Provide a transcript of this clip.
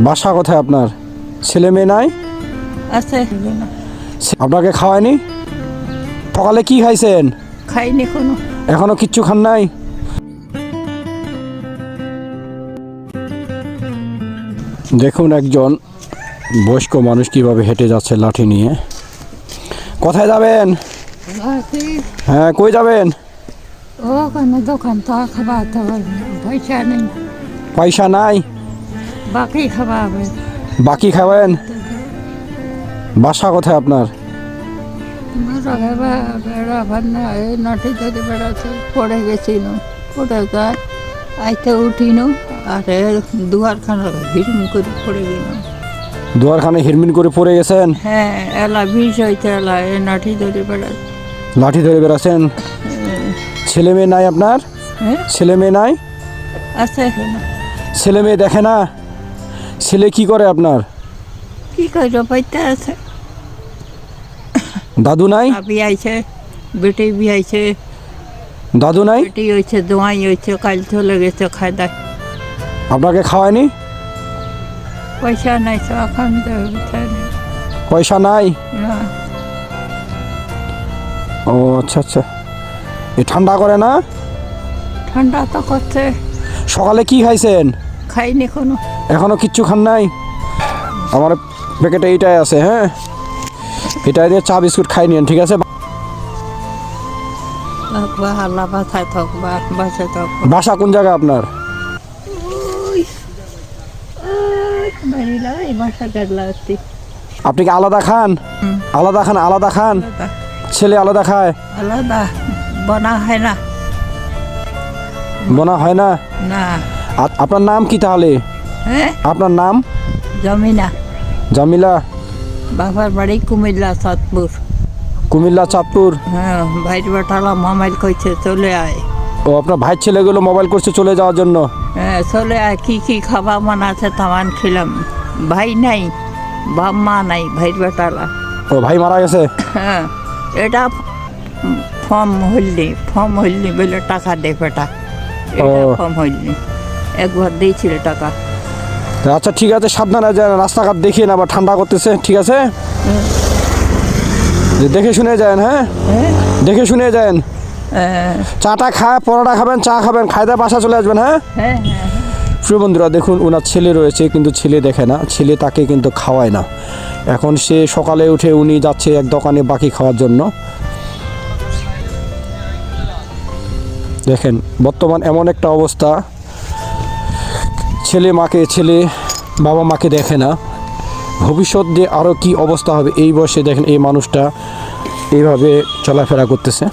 বাসা কোথায় আপনার? ছেলে মেয়ে নাই? আছে আপনাকে খাওয়ায়নি? সকালে কি খাইছেন? খাইনি কোনো। এখনো কিচ্ছু খান নাই? দেখুন একজন বয়স্ক মানুষ কিভাবে হেঁটে যাচ্ছে লাঠি নিয়ে। কোথায় যাবেন? হ্যাঁ, কই যাবেন? ওখানে দোকান তো খাওয়াতে পারবে, পয়সা নেই। পয়সা নাই? বাকি খাওয়াবে। বাকি খাবেন? বাসা কোথায় আপনার? বেড়া ভান্না এই নাটি ধরে বেড়াচ্ছে, পড়ে গেছিল, পড়ে যায় আইতে উঠিন আর দুয়ারখানা হিরম করে পড়ে গেল। দুয়ারখানে হিরমিন করে পড়ে গেছেন? হ্যাঁ, এলা বিষ হইতে এলা এই নাটি ধরে বেড়াচ্ছে। লাঠি ধরে বেড়াচ্ছেন? ছেলে মেয়ে নাই আপনার? হ্যাঁ, ছেলে মেয়ে নাই? আছে না। ছেলে মেয়ে দেখে না? ছেলে কি করে আপনার? কি করো, পাইতে আছে। দাদু নাই? বিয়াইছে, বেটি বিয়াইছে, দাদু নাই? বেটি হয়েছে, দোয়াই হয়েছে, কাল চলে গেছে খাই দায়। আপনাকে খাওয়ায়নি? পয়সা নাই, এখন পয়সা নাই? না। ও আচ্ছা আচ্ছা। এ ঠান্ডা করে না? ঠান্ডা তো করছে। সকালে কি খাইছেন? খাইনি কোনো। এখনো কিচ্ছু খান নাই? আমার প্যাকেটে এইটাই আছে, হ্যাঁ, এটা দিয়ে চা বিস্কুট খাই নিন, ঠিক আছে? হাল্লা বাসায় থাকবা, বাসায় থাকবা। বাসা কোন জায়গা আপনার? বাসা গাড়লা আসছি। আপনি কি আলাদা খান? আলাদা খান? আলাদা খান? ছেলে আলাদা খায়? আলাদা বনা হয় না। বোনা হয় না? না। আপনার নাম কি তাহলে? হ্যাঁ, আপনার নাম? জমিনা। জামিলা? বাবার বাড়ি কুমিল্লা, চাঁদপুর। কুমিল্লা, চাঁদপুর? হ্যাঁ, ভাইর বেটালা মোবাইল কইছে চলে আয়। ও, আপনার ভাই ছেলেগুলো মোবাইল করছে চলে যাওয়ার জন্য? হ্যাঁ, চলে আয়, কি কি খাবা মনে আছে তামান খেলাম। ভাই নাই, বাপ মা নাই, ভাইর বেটালা। ও, ভাই মারা গেছে? হ্যাঁ, এটা ফর্ম হইলি বলে টাকা দে বেটা। এটা ফর্ম হইলি, একবার দিয়েছিল টাকা। আচ্ছা ঠিক আছে, সাবধানে যান, রাস্তাঘাট দেখিয়ে না, আবার ঠান্ডা করতেছে, ঠিক আছে? দেখে শুনে যান, হ্যাঁ, দেখে শুনে যান। চাটা খায়, পরোটা খাবেন, চা খাবেন, খাইতে বাসা চলে আসবেন, হ্যাঁ? হ্যাঁ, প্রিয় বন্ধুরা, দেখুন ওনার ছেলে রয়েছে কিন্তু ছেলে দেখে না, ছেলে তাকে কিন্তু খাওয়ায় না। এখন সে সকালে উঠে উনি যাচ্ছে এক দোকানে বাকি খাওয়ার জন্য। দেখেন বর্তমান এমন একটা অবস্থা, ছেলে বাবা মাকে দেখে না। ভবিষ্যৎ দিয়ে আরও কি অবস্থা হবে এই বয়সে, দেখেন এই মানুষটা এইভাবে চলাফেরা করতেছে।